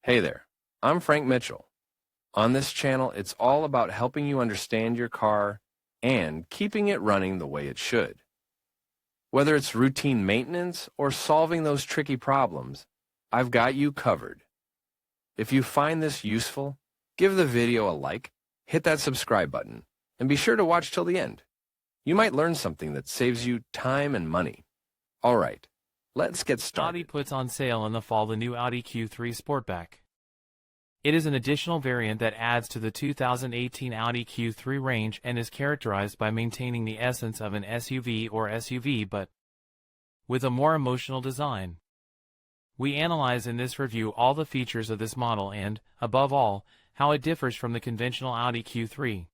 Hey there, I'm Frank Mitchell. On this channel, it's all about helping you understand your car and keeping it running the way it should. Whether it's routine maintenance or solving those tricky problems, I've got you covered. If you find this useful, give the video a like, hit that subscribe button, and be sure to watch till the end. You might learn something that saves you time and money. All right, let's get started. Audi puts on sale in the fall the new Audi Q3 Sportback. It is an additional variant that adds to the 2018 Audi Q3 range and is characterized by maintaining the essence of an SUV or SUV but with a more emotional design. We analyze in this review all the features of this model and, above all, how it differs from the conventional Audi Q3.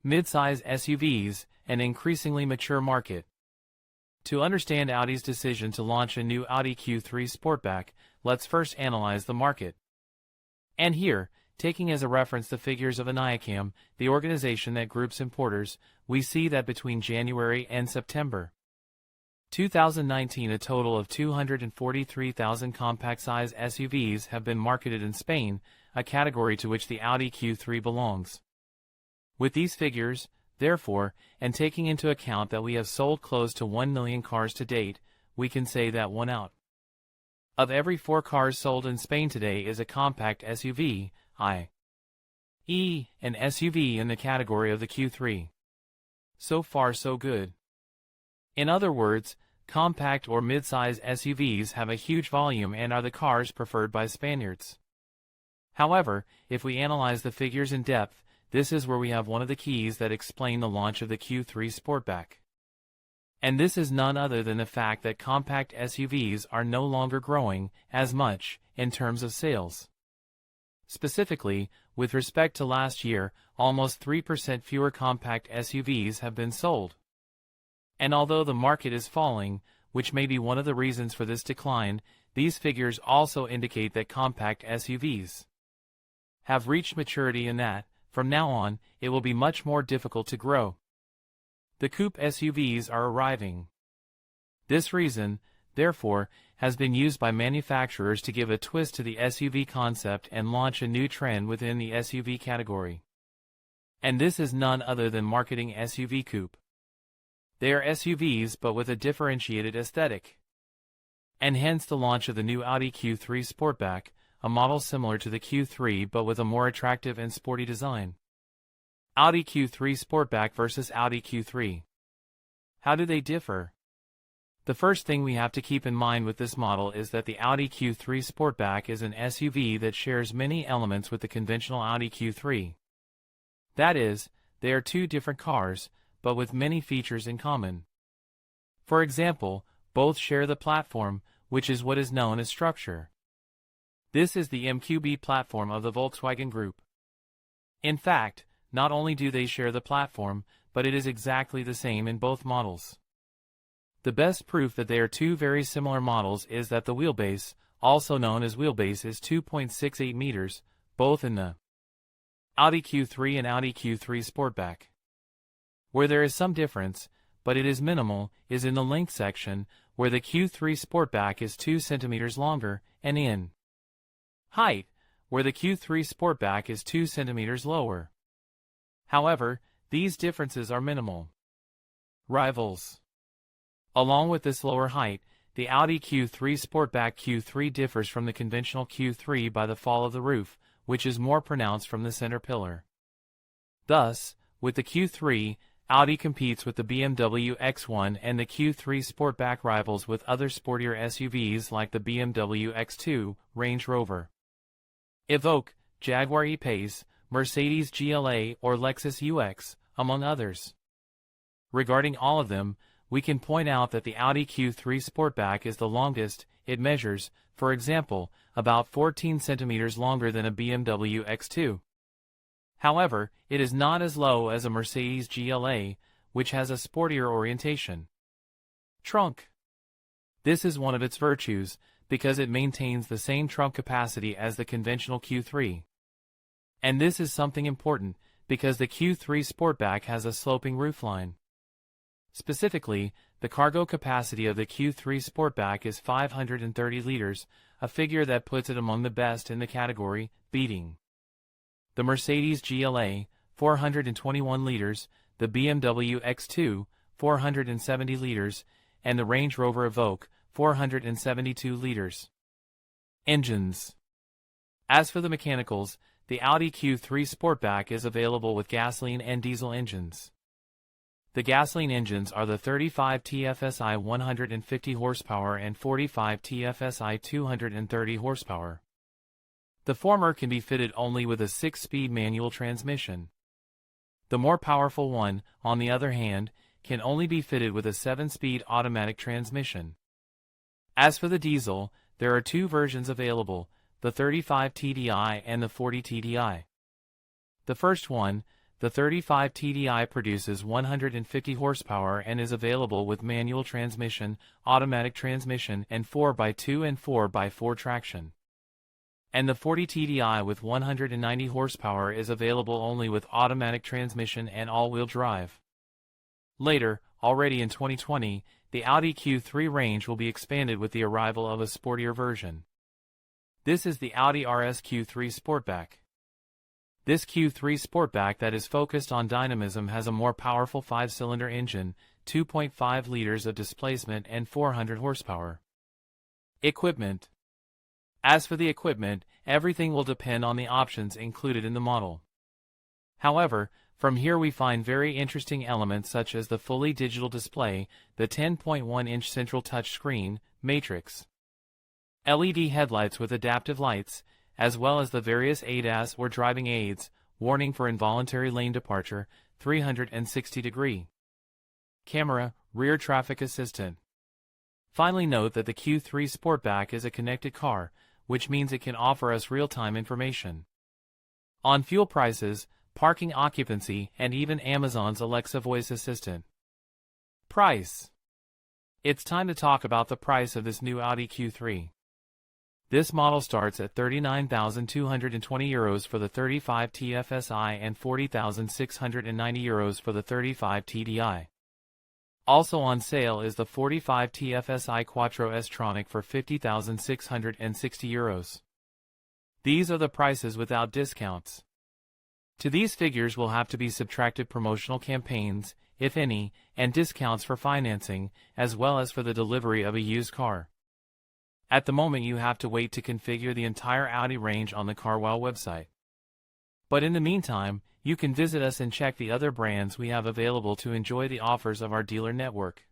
Midsize SUVs, an increasingly mature market. To understand Audi's decision to launch a new Audi Q3 Sportback, let's first analyze the market. And here, taking as a reference the figures of ANIACAM, the organization that groups importers, we see that between January and September 2019 a total of 243,000 compact-size SUVs have been marketed in Spain, a category to which the Audi Q3 belongs. With these figures, therefore, and taking into account that we have sold close to 1 million cars to date, we can say that 1 out of every 4 cars sold in Spain today is a compact SUV, i.e., an SUV in the category of the Q3. So far so good. In other words, compact or mid-size SUVs have a huge volume and are the cars preferred by Spaniards. However, if we analyze the figures in depth, this is where we have one of the keys that explain the launch of the Q3 Sportback. And this is none other than the fact that compact SUVs are no longer growing as much in terms of sales. Specifically, with respect to last year, almost 3% fewer compact SUVs have been sold. And although the market is falling, which may be one of the reasons for this decline, these figures also indicate that compact SUVs have reached maturity and that, from now on, it will be much more difficult to grow. The coupe SUVs are arriving. This reason, therefore, has been used by manufacturers to give a twist to the SUV concept and launch a new trend within the SUV category. And this is none other than marketing SUV coupe. They are SUVs but with a differentiated aesthetic. And hence the launch of the new Audi Q3 Sportback, a model similar to the Q3 but with a more attractive and sporty design. Audi Q3 Sportback versus Audi Q3. How do they differ? The first thing we have to keep in mind with this model is that the Audi Q3 Sportback is an SUV that shares many elements with the conventional Audi Q3. That is, they are two different cars, but with many features in common. For example, both share the platform, which is what is known as structure. This is the MQB platform of the Volkswagen Group. In fact, not only do they share the platform, but it is exactly the same in both models. The best proof that they are two very similar models is that the wheelbase, also known as wheelbase, is 2.68 meters, both in the Audi Q3 and Audi Q3 Sportback. Where there is some difference, but it is minimal, is in the length section, where the Q3 Sportback is 2 centimeters longer, and in height, where the Q3 Sportback is 2 centimeters lower. However, these differences are minimal. Rivals. Along with this lower height, the Audi Q3 Sportback Q3 differs from the conventional Q3 by the fall of the roof, which is more pronounced from the center pillar. Thus, with the Q3, Audi competes with the BMW X1 and the Q3 Sportback rivals with other sportier SUVs like the BMW X2, Range Rover, Evoque, Jaguar E-Pace, Mercedes GLA or Lexus UX, among others. Regarding all of them, we can point out that the Audi Q3 Sportback is the longest. It measures, for example, about 14 centimeters longer than a BMW X2. However, it is not as low as a Mercedes GLA, which has a sportier orientation. Trunk. This is one of its virtues, because it maintains the same trunk capacity as the conventional Q3. And this is something important, because the Q3 Sportback has a sloping roofline. Specifically, the cargo capacity of the Q3 Sportback is 530 liters, a figure that puts it among the best in the category, beating the Mercedes GLA, 421 liters, the BMW X2, 470 liters, and the Range Rover Evoque, 472 liters. Engines. As for the mechanicals, the Audi Q3 Sportback is available with gasoline and diesel engines. The gasoline engines are the 35 TFSI 150 horsepower and 45 TFSI 230 horsepower. The former can be fitted only with a 6-speed manual transmission. The more powerful one, on the other hand, can only be fitted with a 7-speed automatic transmission. As for the diesel, there are two versions available, the 35 TDI and the 40 TDI. The first one, the 35 TDI, produces 150 horsepower and is available with manual transmission, automatic transmission, and 4x2 and 4x4 traction. And the 40 TDI with 190 horsepower is available only with automatic transmission and all-wheel drive. Later, already in 2020, the Audi Q3 range will be expanded with the arrival of a sportier version. This is the Audi RS Q3 Sportback. This Q3 Sportback that is focused on dynamism has a more powerful 5-cylinder engine, 2.5 liters of displacement and 400 horsepower. Equipment. As for the equipment, everything will depend on the options included in the model. However, from here we find very interesting elements such as the fully digital display, the 10.1-inch central touchscreen, matrix, LED headlights with adaptive lights, as well as the various ADAS or driving aids, warning for involuntary lane departure, 360-degree camera, rear traffic assistant. Finally, note that the Q3 Sportback is a connected car, which means it can offer us real-time information on fuel prices, parking occupancy, and even Amazon's Alexa voice assistant. Price. It's time to talk about the price of this new Audi Q3. This model starts at €39,220 for the 35 TFSI and €40,690 for the 35 TDI. Also on sale is the 45 TFSI Quattro S-Tronic for €50,660. These are the prices without discounts. To these figures will have to be subtracted promotional campaigns, if any, and discounts for financing, as well as for the delivery of a used car. At the moment you have to wait to configure the entire Audi range on the Carwow website. But in the meantime, you can visit us and check the other brands we have available to enjoy the offers of our dealer network.